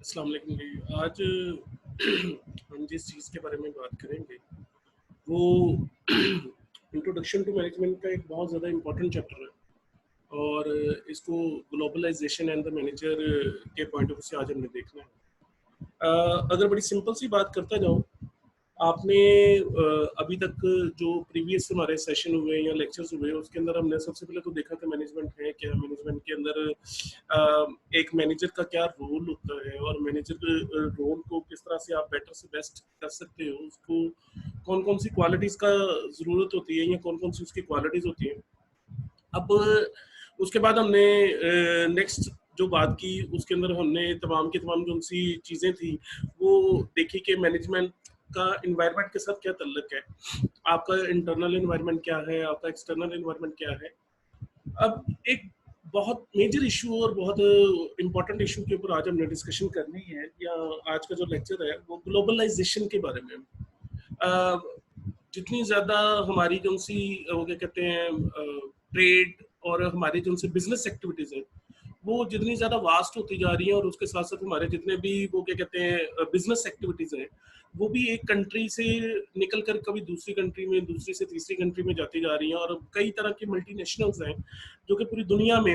अस्सलाम वालेकुम जी। आज हम जिस चीज़ के बारे में बात करेंगे वो इंट्रोडक्शन टू मैनेजमेंट का एक बहुत ज़्यादा इम्पोर्टेंट चैप्टर है और इसको ग्लोबलाइजेशन एंड द मैनेजर के पॉइंट ऑफ व्यू से आज हमने देखना है। अगर बड़ी सिंपल सी बात करता जाऊँ, आपने अभी तक जो प्रीवियस हमारे सेशन हुए या लेक्चर्स हुए उसके अंदर हमने सबसे पहले तो देखा कि मैनेजमेंट है क्या, मैनेजमेंट के अंदर एक मैनेजर का क्या रोल होता है और मैनेजर रोल को किस तरह से आप बेटर से बेस्ट कर सकते हो, उसको कौन कौन सी क्वालिटीज़ का ज़रूरत होती है या कौन कौन सी उसकी क्वालिटीज़ होती हैं। अब उसके बाद हमने नेक्स्ट जो बात की उसके अंदर हमने तमाम की तमाम जो सी चीज़ें थी वो देखी कि मैनेजमेंट का इन्वायरमेंट के साथ क्या तल्लक है, आपका इंटरनल इन्वायरमेंट क्या है, आपका एक्सटर्नल इन्वायरमेंट क्या है। अब एक बहुत मेजर इशू और बहुत इम्पोर्टेंट इशू के ऊपर आज हमने डिस्कशन करनी है, या आज का जो लेक्चर है वो ग्लोबलाइजेशन के बारे में। अ, जितनी ज़्यादा हमारी जो सी वो क्या कहते हैं ट्रेड और हमारी जो उनसे बिजनेस एक्टिविटीज़ हैं वो जितनी ज़्यादा वास्ट होती जा रही है और उसके साथ साथ हमारे जितने भी वो क्या कहते हैं बिजनेस एक्टिविटीज़ हैं वो भी एक कंट्री से निकल कर कभी दूसरी कंट्री में, दूसरी से तीसरी कंट्री में जाती जा रही हैं और कई तरह की मल्टीनेशनल्स हैं जो कि पूरी दुनिया में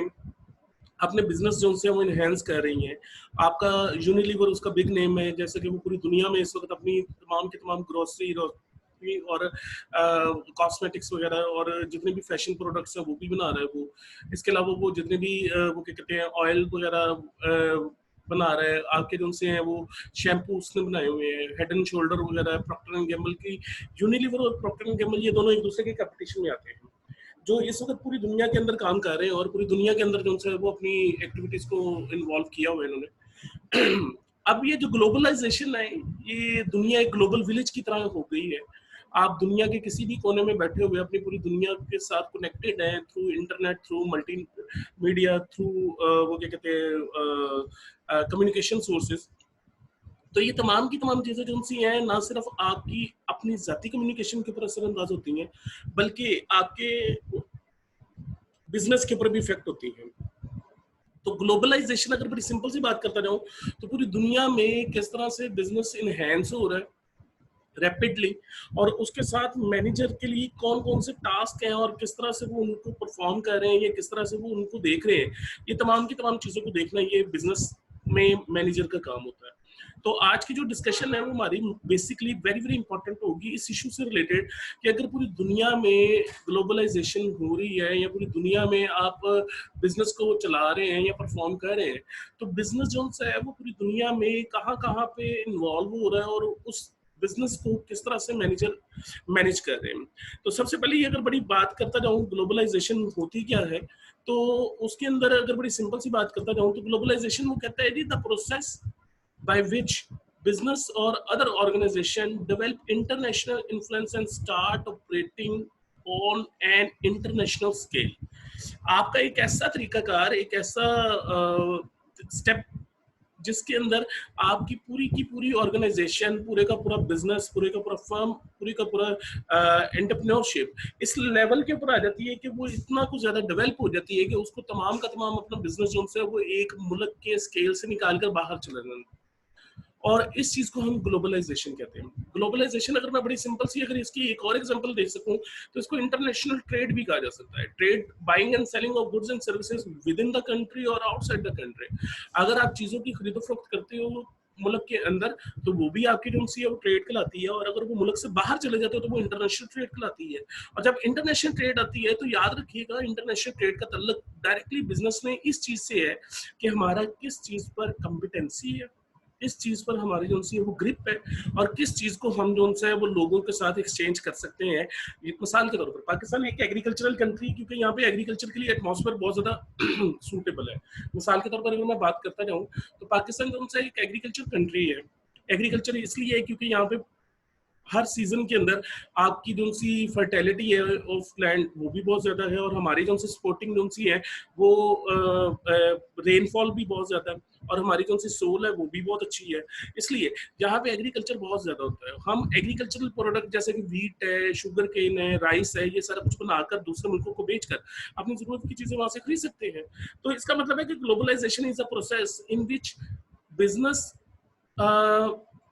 अपने बिजनेस जो उनसे वो इनहेंस कर रही हैं। आपका यूनिलीवर उसका बिग नेम है, जैसे कि वो पूरी दुनिया में इस वक्त अपनी तमाम की तमाम ग्रोसरी और कॉस्मेटिक्स वगैरह और जितने भी फैशन प्रोडक्ट्स हैं वो भी बना रहा है वो। इसके अलावा वो जितने भी वो क्या कहते हैं ऑयल वगैरह बना रहा है, आपके जो उनसे हैं वो शैम्पू उसने बनाए हुए हैं, हेड एंड शोल्डर वगैरह, प्रॉक्टर एंड गैम्बल की। यूनिलीवर और प्रॉक्टर एंड गैम्बल ये दोनों एक दूसरे के कंपटीशन में आते हैं, जो इस वक्त पूरी दुनिया के अंदर काम कर रहे हैं और पूरी दुनिया के अंदर जो है वो अपनी एक्टिविटीज को इन्वॉल्व किया हुआ है इन्होंने। अब ये जो ग्लोबलाइजेशन है ये दुनिया एक ग्लोबल विलेज की तरह हो गई है। आप दुनिया के किसी भी कोने में बैठे हुए अपनी पूरी दुनिया के साथ कनेक्टेड हैं through internet, through multi media, through वो क्या कहते हैं कम्युनिकेशन सोर्सेज। तो ये तमाम की तमाम चीज़ें जो सी हैं ना सिर्फ आपकी अपनी ज़ाती कम्युनिकेशन के ऊपर असरअंदाज होती हैं बल्कि आपके बिजनेस के ऊपर भी इफेक्ट होती हैं। तो ग्लोबलाइजेशन अगर बड़ी सिंपल सी बात करता जाऊं तो पूरी दुनिया में किस तरह से बिजनेस इनहेंस हो रहा है रैपिडली, और उसके साथ मैनेजर के लिए कौन कौन से टास्क हैं और किस तरह से वो उनको परफॉर्म कर रहे हैं या किस तरह से वो उनको देख रहे हैं, ये तमाम की तमाम चीज़ों को देखना ये बिजनेस में मैनेजर का काम होता है। तो आज की जो डिस्कशन है वो हमारी बेसिकली वेरी वेरी इंपॉर्टेंट होगी इस इशू से रिलेटेड कि अगर पूरी दुनिया में ग्लोबलाइजेशन हो रही है या पूरी दुनिया में आप बिजनेस को चला रहे हैं या परफॉर्म कर रहे हैं तो बिजनेस जो है वो पूरी दुनिया में कहाँ कहाँ पे इन्वॉल्व हो रहा है और उस बिजनेस को किस तरह से मैनेजर मैनेज कर रहे हैं। तो सबसे पहले ये अगर बड़ी बात करता जाऊँ ग्लोबलाइजेशन होती क्या है, तो उसके अंदर अगर बड़ी सिंपल सी बात करता जाऊँ तो ग्लोबलाइजेशन वो कहता है जी the process by which business or other organization develop international influence and start operating on an international scale। आपका एक ऐसा तरीकाकार, एक ऐसा स्टेप जिसके अंदर आपकी पूरी की पूरी ऑर्गेनाइजेशन, पूरे का पूरा बिजनेस, पूरे का पूरा फर्म, पूरी का पूरा एंटरप्रेन्योरशिप इस लेवल के ऊपर आ जाती है कि वो इतना कुछ ज्यादा डेवलप हो जाती है कि उसको तमाम का तमाम अपना बिजनेस जो है वो एक मुल्क के स्केल से निकाल कर बाहर चले जाना, और इस चीज को हम ग्लोबलाइजेशन कहते हैं। ग्लोबलाइजेशन अगर मैं बड़ी सिंपल सी अगर इसकी एक और एग्जांपल दे सकूं तो इसको इंटरनेशनल ट्रेड भी कहा जा सकता है। Trade, buying and selling of goods and services with in the country और आउटसाइड द कंट्री। अगर आप चीजों की खरीदो फरोख्त करते हो मुल्क के अंदर तो वो भी आपकी जो सी है वो ट्रेड कहलाती है, और अगर वो मुल्क से बाहर चले जाते हो तो वो इंटरनेशनल ट्रेड कहलाती है। और जब इंटरनेशनल ट्रेड आती है तो याद रखिएगा इंटरनेशनल ट्रेड का ताल्लुक डायरेक्टली बिजनेस में इस चीज से है कि हमारा किस चीज पर कॉम्पिटेंसी है, इस चीज पर हमारी जो सी वो ग्रिप है और किस चीज को हम जो है वो लोगों के साथ एक्सचेंज कर सकते हैं। मिसाल के तौर पर पाकिस्तान एक एग्रीकल्चरल कंट्री, क्योंकि यहाँ पे एग्रीकल्चर के लिए एटमॉस्फेयर बहुत ज्यादा सूटेबल है। मिसाल के तौर पर अगर मैं बात करता जाऊँ तो पाकिस्तान जो है एक एग्रीकल्चर कंट्री है। एग्रीकल्चर इसलिए है क्योंकि यहाँ पे हर सीजन के अंदर आपकी जो सी फर्टिलिटी है ऑफ लैंड वो भी बहुत ज्यादा है, और हमारी जो सी स्पोर्टिंग जो सी है वो रेनफॉल भी बहुत ज्यादा है, और हमारी जो सी सोल है वो भी बहुत अच्छी है। इसलिए यहाँ पे एग्रीकल्चर बहुत ज्यादा होता है। हम एग्रीकल्चरल प्रोडक्ट जैसे कि व्हीट है, शुगर केन है, राइस है, ये सारा कुछ बनाकर दूसरे मुल्कों को बेचकर अपनी जरूरत की चीजें वहां से खरीद सकते हैं। तो इसका मतलब है कि globalization is a process in which business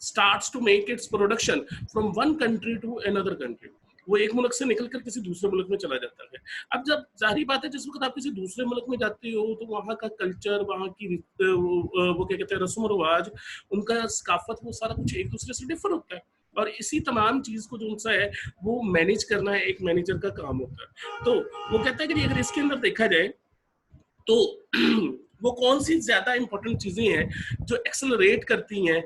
starts to make its production from one country to another country. वो एक मुल्क से निकलकर किसी दूसरे मुल्क में चला जाता है। अब जब जाहिर बात है जिस वक्त आप किसी दूसरे मुल्क में जाते हो तो वहाँ का कल्चर, वहाँ की वो क्या कहते हैं रस्म रिवाज, उनका सकाफत, वो सारा कुछ एक दूसरे से डिफर होता है और इसी तमाम चीज को जो सा है वो मैनेज करना एक मैनेजर का काम होता है। तो वो कहता है कि अगर इसके अंदर देखा जाए तो वो कौन सी ज्यादा इंपॉर्टेंट चीजें हैं जो एक्सेलरेट करती हैं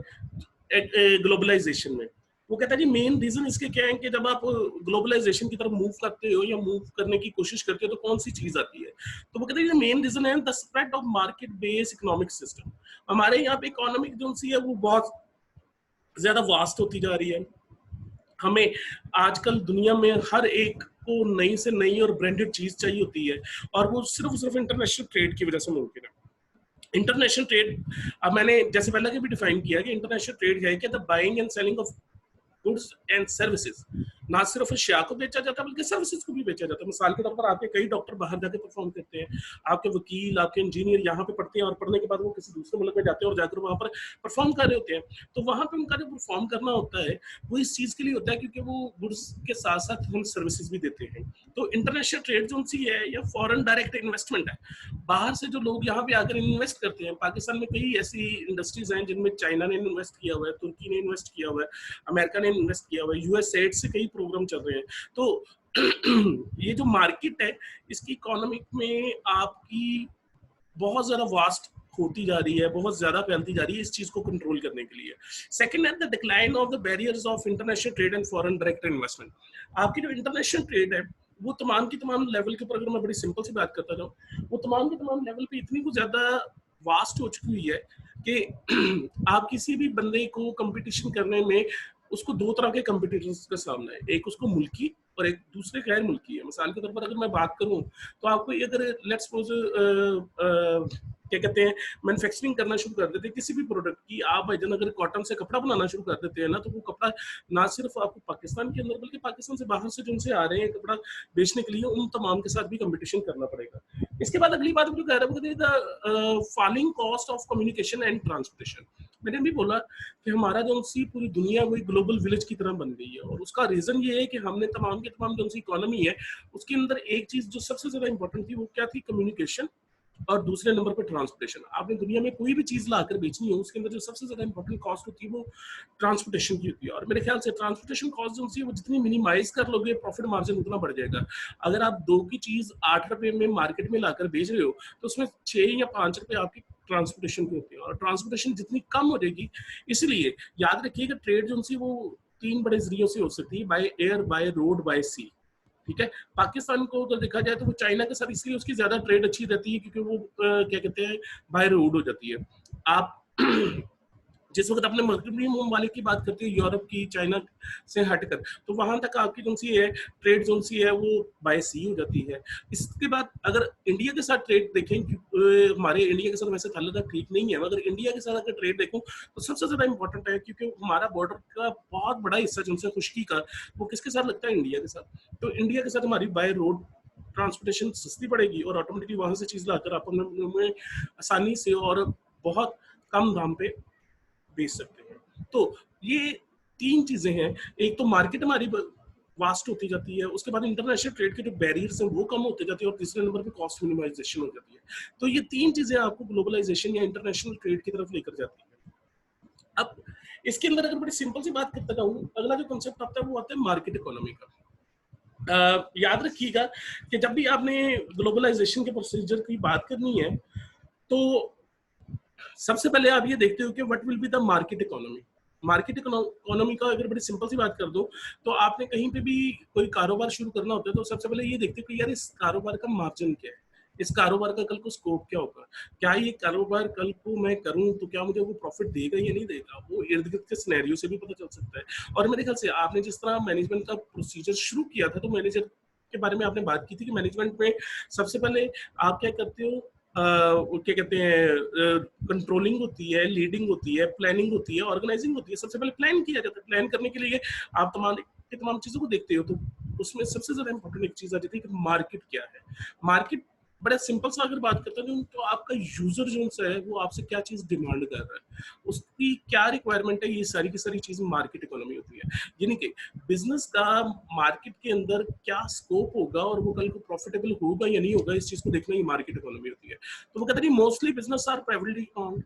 ग्लोबलाइजेशन में। वो कहता है कि मेन रीजन इसके क्या है कि जब आप ग्लोबलाइजेशन की तरफ मूव करते हो या मूव करने की कोशिश करते हो तो कौन सी चीज आती है। तो वो कहते हैं मेन रीजन है the spread of market based economic system. हमारे यहाँ पे इकोनॉमिक जो सी है वो बहुत ज्यादा वास्ट होती जा रही है। हमें आजकल दुनिया में हर एक को नई से नई और ब्रांडेड चीज चाहिए होती है और वो सिर्फ इंटरनेशनल ट्रेड की वजह से मुमकिन है। इंटरनेशनल ट्रेड, अब मैंने जैसे पहले भी डिफाइन किया कि इंटरनेशनल ट्रेड है कि the buying and selling of goods and services. ना सिर्फ अशिया को बेचा जाता है बल्कि सर्विसेज को भी बेचा जाता है। मिसाल के तौर पर आपके कई डॉक्टर बाहर जाके परफॉर्म करते हैं, आपके वकील, आपके इंजीनियर यहाँ पे पढ़ते हैं और पढ़ने के बाद वो किसी दूसरे मुल्क में जाते हैं और जाकर वहां पर परफॉर्म कर रहे होते हैं। तो वहां पे उनका जो परफॉर्म करना होता है वो इस चीज के लिए होता है क्योंकि वो गुड्स के साथ साथ हम सर्विसेज भी देते हैं। तो इंटरनेशनल ट्रेड जो सी है या फॉरेन डायरेक्ट इन्वेस्टमेंट है, बाहर से जो लोग यहाँ पे आकर इन्वेस्ट करते हैं। पाकिस्तान में कई ऐसी इंडस्ट्रीज हैं जिनमें चाइना ने इन्वेस्ट किया हुआ है, तुर्की ने इन्वेस्ट किया हुआ है, अमेरिका ने इन्वेस्ट किया हुआ है, यूएसएड से कई प्रोग्राम चल रहे हैं। तो ये जो मार्केट है इसकी इकोनॉमिक में आपकी बहुत ज्यादा वास्ट होती जा रही है, बहुत ज्यादा फैलती जा रही है इस चीज को कंट्रोल करने के लिए। सेकंड है the decline of the barriers of international trade and foreign direct investment. आपकी जो इंटरनेशनल ट्रेड है वो तमाम की तमाम लेवल के ऊपर, अगर मैं बड़ी सिंपल सी बात करता जाऊँ, वो तमाम के तमाम लेवल पे इतनी कुछ ज्यादा वास्ट हो चुकी हुई है कि आप किसी भी बंदे को कंपटीशन करने में उसको दो तरह के कंपटीटर्स का सामना है, एक उसको मुल्की और एक दूसरे गैर मुल्की है। मिसाल के तौर पर अगर मैं बात करूं तो आपको अगर लेट्स सपोज क्या कहते हैं मैन्युफैक्चरिंग करना शुरू कर देते हैं किसी भी प्रोडक्ट की, आप भाईजान अगर कॉटन से कपड़ा बनाना शुरू कर देते हैं ना, तो वो कपड़ा ना सिर्फ आपको पाकिस्तान के अंदर बल्कि पाकिस्तान से बाहर से जिनसे आ रहे हैं कपड़ा बेचने के लिए, उन तमाम के साथ भी कंपटीशन करना पड़ेगा। इसके बाद अगली बात जो कह रहा है the falling cost of communication and transportation. मैंने भी बोला कि हमारा जो सी पूरी दुनिया वही ग्लोबल विलेज की तरह बन गई है और उसका रीजन ये है कि हमने तमाम के तमाम जो सी इकोनॉमी है उसके अंदर एक चीज जो सबसे ज्यादा इंपॉर्टेंट थी वो क्या थी, कम्युनिकेशन, और दूसरे नंबर पर ट्रांसपोर्टेशन। आपने दुनिया में कोई भी चीज लाकर बेचनी हो उसके अंदर जो सबसे ज्यादा इंपॉर्टेंट कॉस्ट होती है वो ट्रांसपोर्टेशन की होती है। और मेरे ख्याल से ट्रांसपोर्टेशन कॉस्ट जो होती है वो जितनी मिनिमाइज कर लोगे प्रॉफिट मार्जिन उतना बढ़ जाएगा। अगर आप 2 की चीज 8 रुपए में मार्केट में लाकर बेच रहे हो तो उसमें 6 या 5 रुपए आपकी ट्रांसपोर्टेशन की होती है और ट्रांसपोर्टेशन जितनी कम हो जाएगी, इसलिए याद रखिएगा ट्रेड जो सी वो 3 बड़े जरियों से हो सकती है, by air, by road, by sea. ठीक है, पाकिस्तान को अगर देखा जाए तो वो चाइना के साथ इसलिए उसकी ज्यादा ट्रेड अच्छी रहती है क्योंकि वो क्या कहते हैं बाय रोड हो जाती है। आप जिस वक्त अपने मगरबी ममालिक की बात करते हैं, यूरोप की, चाइना से हटकर, तो वहां तक आपकी जो सी है ट्रेड जो सी है वो बाय सी हो जाती है। इसके बाद अगर इंडिया के साथ ट्रेड देखें, हमारे इंडिया के साथ वैसे ताल्लुक ठीक नहीं है, मगर इंडिया के साथ अगर ट्रेड देखूं तो सबसे ज्यादा इंपॉर्टेंट है क्योंकि हमारा बॉर्डर का बहुत बड़ा हिस्सा जो खुश्की का वो किसके साथ लगता है, इंडिया के साथ। तो इंडिया के साथ हमारी बाय रोड ट्रांसपोर्टेशन सस्ती पड़ेगी और ऑटोमेटिकली वहां से चीज लाकर आप में आसानी से और बहुत कम दाम पे बेच सकते हैं। तो ये 3 चीजें हैं, एक तो मार्केट हमारी वास्ट होती जाती है, उसके बाद इंटरनेशनल ट्रेड के जो बैरियर्स हैं वो कम होते जाते हैं और तीसरे नंबर पे कॉस्ट मिनिमाइजेशन हो जाती है। तो ये 3 चीजें आपको ग्लोबलाइजेशन या इंटरनेशनल ट्रेड की तरफ लेकर जाती है। अब इसके अंदर अगर बड़ी सिंपल सी बात करता जाऊं, अगला जो कंसेप्ट आता है वो आता है मार्केट इकोनॉमी का। याद रखिएगा कि जब भी आपने ग्लोबलाइजेशन के प्रोसीजर की बात करनी है तो सबसे पहले आप ये देखते हो कि what will be the market economy. Market economy का अगर बड़ी सिंपल सी बात कर दो तो आपने कहीं पे भी कोई कारोबार शुरू करना होता है तो सबसे पहले ये देखते हो कि यार इस कारोबार का मार्जिन क्या है, इस कारोबार का कल को स्कोप क्या होगा, क्या ये कारोबार कल को मैं करूं तो क्या मुझे वो प्रॉफिट देगा या नहीं देगा, वो इर्द गिर्द के सिनेरियो से भी पता चल सकता है। और मेरे ख्याल से आपने जिस तरह मैनेजमेंट का प्रोसीजर शुरू किया था तो मैनेजर के बारे में आपने बात की थी कि मैनेजमेंट में सबसे पहले आप क्या करते हो, क्या कहते हैं कंट्रोलिंग होती है, लीडिंग होती है, प्लानिंग होती है, ऑर्गेनाइजिंग होती है। सबसे पहले प्लान किया जाता है, प्लान करने के लिए आप तमाम चीजों को देखते हो। तो उसमें सबसे ज्यादा इंपॉर्टेंट एक चीज आ जाती है कि मार्केट क्या है। मार्केट बड़ा सिंपल सा अगर बात करते हैं तो आपका यूजर जो है वो आपसे क्या चीज डिमांड कर रहा है, उसकी क्या रिक्वायरमेंट है, ये सारी की सारी चीज मार्केट इकोनॉमी होती है। यानी कि बिजनेस का मार्केट के अंदर क्या स्कोप होगा और वो कल को प्रॉफिटेबल होगा या नहीं होगा, इस चीज को देखना ही मार्केट इकोनॉमी होती है। तो वो कहते हैं mostly business are privately owned,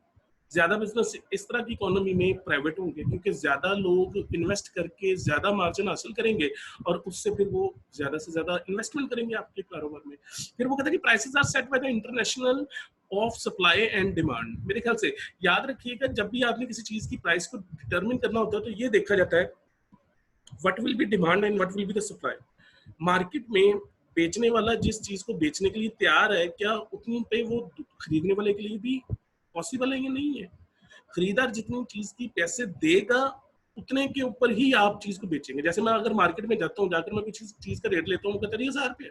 ज्यादा बिजनेस इस तरह की इकोनॉमी में प्राइवेट होंगे क्योंकि ज्यादा लोग इन्वेस्ट करके ज्यादा मार्जिन हासिल करेंगे और उससे फिर वो ज्यादा से ज्यादा इन्वेस्टमेंट करेंगे आपके कारोबार में। फिर वो कहते हैं कि prices are set by the international of supply and demand. मेरे ख्याल से याद रखिएगा, जब भी आपने किसी चीज की प्राइस को डिटरमिन करना होता है तो ये देखा जाता है what will be demand and what will be the supply. Market में बेचने वाला जिस चीज को बेचने के लिए तैयार है, क्या उतनी पे वो खरीदने वाले के लिए भी पॉसिबल है या नहीं है। खरीदार जितनी चीज की पैसे देगा उतने के ऊपर ही आप चीज को बेचेंगे। जैसे मैं अगर मार्केट में जाता हूँ, जाकर मैं किसी चीज का रेट लेता हूँ, कहता है 1000 रुपये,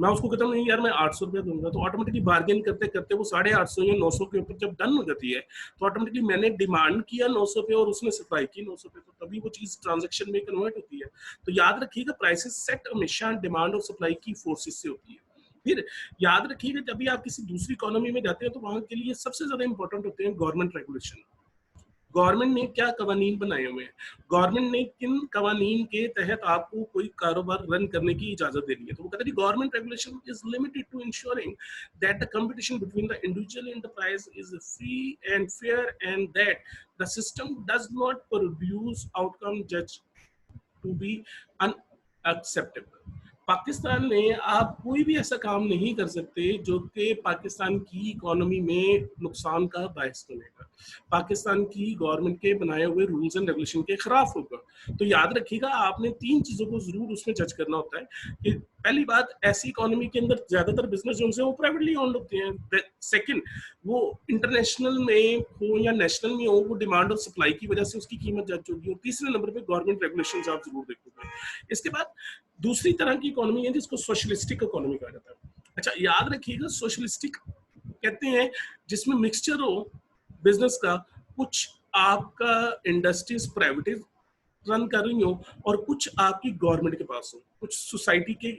मैं उसको कहता हूँ नहीं यार मैं 800 रुपया दूंगा, तो ऑटोमेटिकली बार्गेन करते करते वो 850 या 900 के ऊपर जब डन हो जाती है तो ऑटोमेटिकली मैंने डिमांड किया 900 पे और उसने सप्लाई की 900 पे, तो तभी वो चीज ट्रांजेक्शन में कन्वर्ट होती है। तो याद रखिएगा प्राइसेस सेट हमेशा डिमांड और सप्लाई की फोर्सेस से होती है। फिर याद रखिएगा जब भी आप किसी दूसरी इकोनॉमी में जाते हैं तो वहां के लिए सबसे ज्यादा इंपॉर्टेंट होते हैं गवर्नमेंट रेगुलेशन। गवर्नमेंट ने क्या कवानीन बनाए हुए हैं, गवर्नमेंट ने किन कवानीन के तहत आपको कोई कारोबार रन करने की इजाजत देनी है। तो वो कहते हैं government regulation is limited to ensuring that the competition between the individual enterprise is free and fair and that the system does not produce outcome जज टू बी अनएक्सेप्टेबल। पाकिस्तान में आप कोई भी ऐसा काम नहीं कर सकते जो कि पाकिस्तान की इकोनॉमी में नुकसान का बायस बनेगा, पाकिस्तान की गवर्नमेंट के बनाए हुए रूल्स एंड रेगुलेशन के खिलाफ होगा। तो याद रखिएगा आपने 3 चीजों को जरूर उसमें जज करना होता है कि पहली बात, ऐसी इकोनॉमी के अंदर ज्यादातर बिजनेस जो है वो प्राइवेटली ओन्ड होते हैं। सेकंड, वो इंटरनेशनल में हो या नेशनल में हो, वो डिमांड और सप्लाई की वजह से उसकी कीमत जज होगी। और तीसरे नंबर पे गवर्नमेंट रेगुलेशंस आप जरूर देखोगे। इसके बाद दूसरी तरह की इकोनॉमी है जिसको सोशलिस्टिक इकोनॉमी कहा जाता है। अच्छा याद रखिएगा सोशलिस्टिक कहते हैं जिसमें मिक्सचर हो बिजनेस का, कुछ आपका इंडस्ट्रीज प्राइवेटाइज रन कर रही हो और कुछ आपकी गवर्नमेंट के पास हो, कुछ सोसाइटी के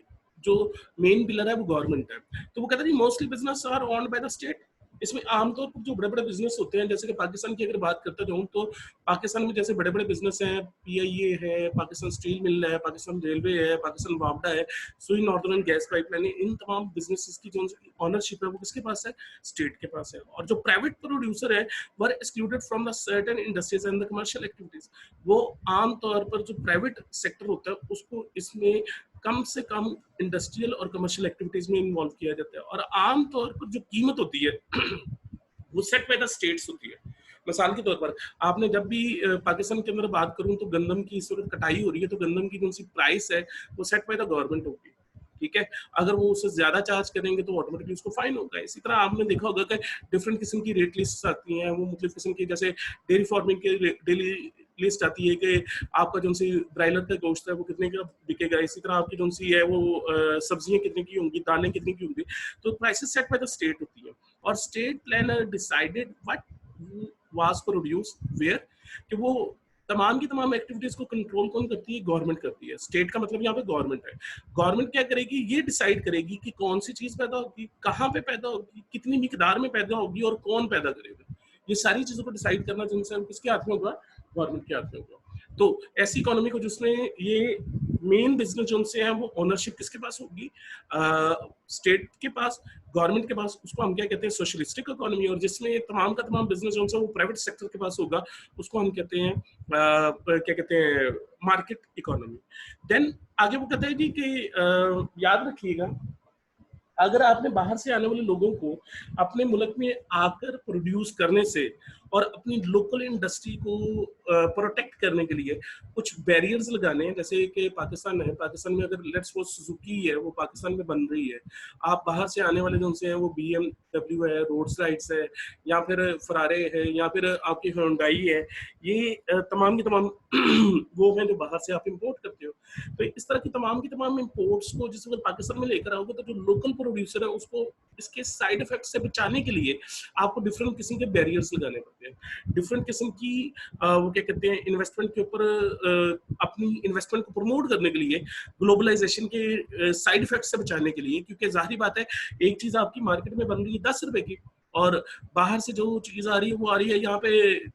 जो मेन पिलर है वो गवर्नमेंट है। तो वो कहते हैं mostly business are owned by the state. इसमें आमतौर पर जो बड़े बड़े बिजनेस होते हैं, जैसे कि पाकिस्तान की अगर बात करता जाऊँ तो पाकिस्तान में जैसे बड़े बड़े बिजनेस हैं, पीआईए है, पाकिस्तान स्टील मिल है, पाकिस्तान रेलवे है, पाकिस्तान वापडा है, सुई नॉर्दर्न गैस पाइपलाइन है, इन तमाम बिजनेसेस की जो ऑनरशिप है वो किसके पास है, स्टेट के पास है। और जो प्राइवेट प्रोड्यूसर है were excluded from the certain industries and the commercial activities. वो आमतौर पर जो प्राइवेट सेक्टर होता है उसको इसमें कम से कम इंडस्ट्रियल और कमर्शियल एक्टिविटीज में इन्वॉल्व किया जाता है। और आमतौर पर जो कीमत होती है वो सेट बाय द स्टेट्स होती है। मिसाल के तौर पर आपने जब भी पाकिस्तान के अंदर बात करूं तो गंदम की इस वक्त कटाई हो रही है, तो गंदम की कौन सी प्राइस है वो सेट बाय द गवर्नमेंट होगी, ठीक है। अगर वो उससे ज्यादा चार्ज करेंगे तो ऑटोमेटिकली उसको फाइन होगा। इसी तरह आपने देखा होगा कि डिफरेंट किस्म की रेट लिस्ट आती हैं, वो मुख्तलिफ किस्म की, जैसे डेयरी फार्मिंग के डेली लिस्ट आती है कि आपका जो सी ब्रायलर का गोश्त है वो कितने का बिकेगा, इसी तरह आपकी जो सी है वो सब्जियां कितने की होंगी, दालें कितने की होंगी। तो prices set by the state होती है और state planner decided what was produce where, कि वो तमाम की तमाम एक्टिविटीज को कंट्रोल कौन करती है, गवर्नमेंट करती है। स्टेट का मतलब यहाँ पे गवर्नमेंट है। गवर्नमेंट क्या करेगी, ये डिसाइड करेगी कि कौन सी चीज पैदा होगी, कहाँ पे पैदा होगी, कितनी मिकदार में पैदा होगी और कौन पैदा करेगा। ये सारी चीजों को डिसाइड करना जिनसे किसके हाथ में होगा, गवर्नमेंट के हाथ में होगा। तो ऐसी इकोनॉमी को जिसमें ये मेन बिजनेस जो उनसे है वो ओनरशिप किसके पास होगी, स्टेट के पास, गवर्नमेंट के पास, उसको हम क्या कहते हैं, सोशलिस्टिक इकोनॉमी। और जिसमें तमाम का तमाम बिजनेस जो है वो प्राइवेट सेक्टर के पास होगा, उसको हम कहते हैं क्या कहते हैं, मार्केट इकोनॉमी। देन आगे वो कहते हैं जी कि याद रखिएगा अगर आपने बाहर से आने वाले लोगों को अपने मुल्क में आकर प्रोड्यूस करने से और अपनी लोकल इंडस्ट्री को प्रोटेक्ट करने के लिए कुछ बैरियर्स लगाने हैं, जैसे कि पाकिस्तान है, पाकिस्तान में अगर लेट्स सपोज सुजुकी है वो पाकिस्तान में बन रही है, आप बाहर से आने वाले जो उनसे हैं वो BMW है, रोड्स राइड्स है, या फिर फरारे है, या फिर आपकी हुंडई है, ये तमाम की तमाम वो हैं जो बाहर से आप इम्पोर्ट करते हो। तो इस तरह की तमाम इम्पोर्ट्स को जिस वक्त पाकिस्तान में लेकर आओगे तो जो लोकल प्रोड्यूसर है उसको इसके साइड इफेक्ट से बचाने के लिए आपको डिफरेंट किस्म के बैरियर्स लगाने पड़ते हैं, डिफरेंट किस्म की वो क्या कहते हैं इन्वेस्टमेंट के ऊपर अपनी इन्वेस्टमेंट को प्रमोट करने के लिए, ग्लोबलाइजेशन के साइड इफेक्ट से बचाने के लिए, क्योंकि जाहिर बात है एक चीज आपकी मार्केट में बन रही है 10 रुपए की और बाहर से जो चीज आ रही है वो आ रही है यहाँ पे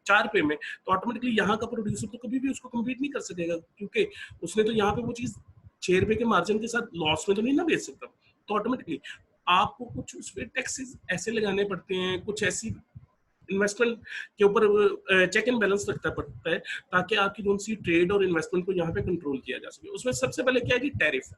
4 रुपए में, तो ऑटोमेटिकली यहाँ का प्रोड्यूसर तो कभी भी उसको कम्पीट नहीं कर सकेगा, क्योंकि उसने तो यहाँ पे वो चीज 6 रुपए के मार्जिन के साथ लॉस में तो नहीं ना बेच सकता। तो ऑटोमेटिकली आपको कुछ उस पर टैक्सेस ऐसे लगाने पड़ते हैं, कुछ ऐसी इन्वेस्टमेंट के ऊपर चेक एंड बैलेंस रखना पड़ता है ताकि आपकी जो सी ट्रेड और इन्वेस्टमेंट को यहाँ पे कंट्रोल किया जा सके। उसमें सबसे पहले क्या है कि टैरिफ,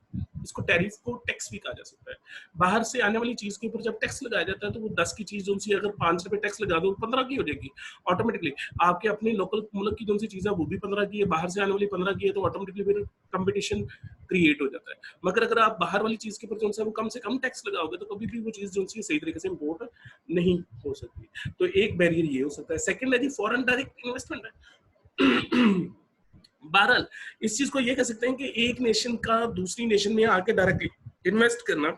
इसको टैरिफ को टैक्स भी कहा जा सकता है। बाहर से आने वाली चीज के ऊपर जब टैक्स लगाया जाता है तो वो 10 की चीज जो सी अगर 5 रुपए टैक्स लगा दो 15 की हो जाएगी ऑटोमेटिकली। आपके अपने लोकल मुल्क की जो सी चीज है वो भी 15 की है, बाहर से आने वाली 15 की है, तो ऑटोमेटिकली फिर कंपटीशन क्रिएट हो जाता है। मगर अगर आप बाहर वाली चीज के ऊपर जो है वो कम से कम टैक्स लगाओगे तो कभी भी वो चीज जो सी सही तरीके से इम्पोर्ट नहीं हो सकती। तो एक बैरियर ये हो सकता है। सेकंड है जी फॉरेन डायरेक्ट इन्वेस्टमेंट है। बहरहाल इस चीज को ये कह सकते हैं कि एक नेशन का दूसरी नेशन में आके डायरेक्टली इन्वेस्ट करना,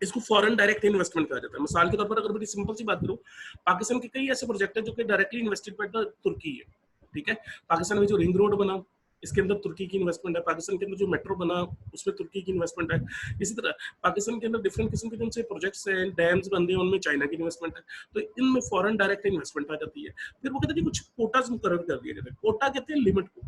इसको फॉरेन डायरेक्ट इन्वेस्टमेंट कहा जाता है। मिसाल के तौर पर अगर बड़ी सिंपल सी बात करूं, पाकिस्तान के कई ऐसे प्रोजेक्ट है जो कि डायरेक्टली इन्वेस्टेड बाय द तुर्की है, ठीक है। पाकिस्तान में जो रिंग रोड बना इसके अंदर तुर्की की इन्वेस्टमेंट है, पाकिस्तान के अंदर जो मेट्रो बना उसमें तुर्की की इन्वेस्टमेंट है। इसी तरह पाकिस्तान के अंदर डिफरेंट किस्म के जिनसे प्रोजेक्ट्स हैं, डैम्स बन रहे हैं, उनमें चाइना की इन्वेस्टमेंट है, तो इनमें फॉरेन डायरेक्ट इन्वेस्टमेंट आ जाती है। फिर वो कहते हैं कुछ कोटाज मुकर्रर कर दिए जाते हैं। कोटा कहते हैं लिमिट को,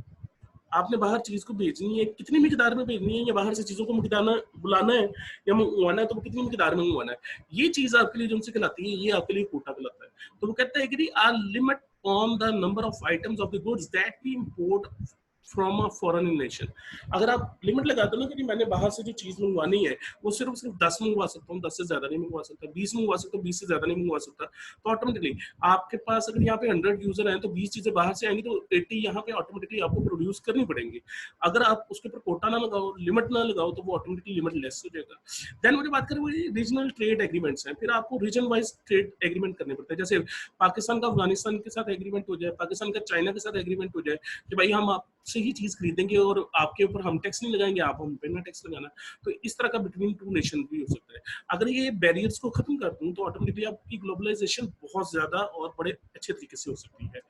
आपने बाहर चीज को भेजनी है, कितनी मिकदार में भेजनी है, या बाहर से चीजों को बुलाना है या मंगवाना है, तो वो कितनी मिकदार में मंगवाना है, ये चीज आपके लिए जो उनसे कहलाती है, ये आपके लिए कोटा कहलाता है। तो वो कहता है कि a limit on the number of items of the goods that we import from a foreign nation. अगर आप लिमिट लगा दो ना कि मैंने बाहर से जो चीज मंगवानी है वो सिर्फ 10 मंगवा सकता हूँ, 10 से ज्यादा नहीं मंगवा सकता, 20 मंगवा सकता हूँ, 20 से ज्यादा नहीं मंगवा सकता, तो ऑटोमेटिकली आपके पास अगर यहाँ पे 100 यूजर हैं तो 20 चीजें बाहर से आएंगी तो 80 यहाँ पे ऑटोमेटिकली आपको प्रोड्यूस करनी पड़ेंगी। अगर आप उसके ऊपर कोटा ना लगाओ, लिमिट ना लगाओ, तो वो ऑटोमेटिकली लिमिट लेस हो जाएगा। देन मुझे बात करें वो रीजनल ट्रेड एग्रीमेंट्स हैं, फिर आपको रीजन वाइज ट्रेड एग्रीमेंट करने पड़ते हैं। जैसे पाकिस्तान का अफगानिस्तान के साथ एग्रीमेंट हो जाए, पाकिस्तान का चाइना के साथ एग्रीमेंट हो जाए कि भाई हम आपसे ही चीज खरीदेंगे और आपके ऊपर हम टैक्स नहीं लगाएंगे, आप हम पे ना टैक्स लगाना। तो इस तरह का बिटवीन टू नेशन भी हो सकता है। अगर ये बैरियर्स को खत्म कर दूं तो ऑटोमेटिकली आपकी ग्लोबलाइजेशन बहुत ज्यादा और बड़े अच्छे तरीके से हो सकती है।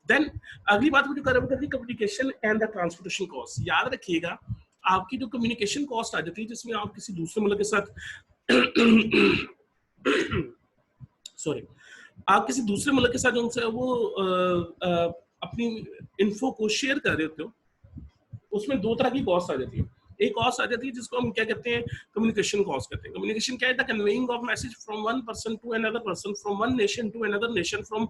देन अगली बात मुझे कवर करनी है communication and the transportation cost. याद रखिएगा आपकी जो कम्युनिकेशन कॉस्ट आ जाती है जिसमें आप किसी दूसरे मुल्क के साथ सॉरी आप किसी दूसरे मुल्क के साथ जो है वो अपनी इन्फो को शेयर कर रहे होते हो, उसमें दो तरह की कॉस्ट आ जाती है। एक कॉस्ट आ जाती है जिसको हम क्या कहते हैं कम्युनिकेशन कॉस्ट कहते हैं। कम्युनिकेशन क्या है? The conveying of message from one person to another person, from one nation to another nation, from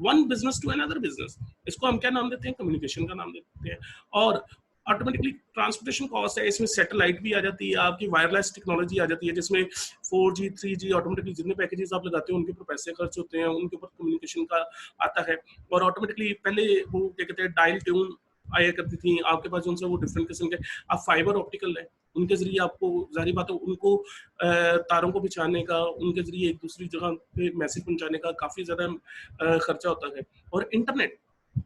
one business to another business. इसको हम क्या नाम देते हैं? कम्युनिकेशन का नाम देते हैं। और ऑटोमेटिकली ट्रांसपोर्टेशन कॉस्ट है, इसमें सैटेलाइट भी आ जाती है, आपकी वायरलेस टेक्नोलॉजी आ जाती है जिसमें 4G 3G ऑटोमेटिकली जितने पैकेजेस आप लगाते हैं उनके ऊपर पैसे खर्च होते हैं, उनके ऊपर कम्युनिकेशन का आता है। और ऑटोमेटिकली पहले वो क्या कहते हैं डायल ट्यून आया करती थी आपके पास जो वो डिफरेंट किस्म के, अब फाइबर ऑप्टिकल है, उनके जरिए आपको जारी बात है उनको तारों को बिछाने का, उनके जरिए एक दूसरी जगह पे मैसेज पहुंचाने का काफी ज्यादा खर्चा होता है। और इंटरनेट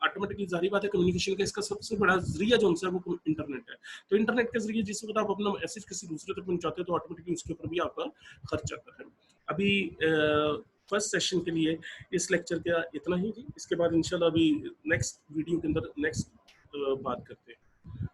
ऑटोमेटिकली जारी बात है कम्युनिकेशन का इसका सबसे बड़ा जरिया जो है वो इंटरनेट है। तो इंटरनेट के जरिए जिस वक्त आप अपना मैसेज किसी दूसरे तक पहुंचाते हो तो ऑटोमेटिकली उसके ऊपर भी आपका खर्च आता है। अभी फर्स्ट सेशन के लिए इस लेक्चर का इतना ही थी। इसके बाद इंशाल्लाह अभी नेक्स्ट वीडियो के अंदर नेक्स्ट बात करते हैं।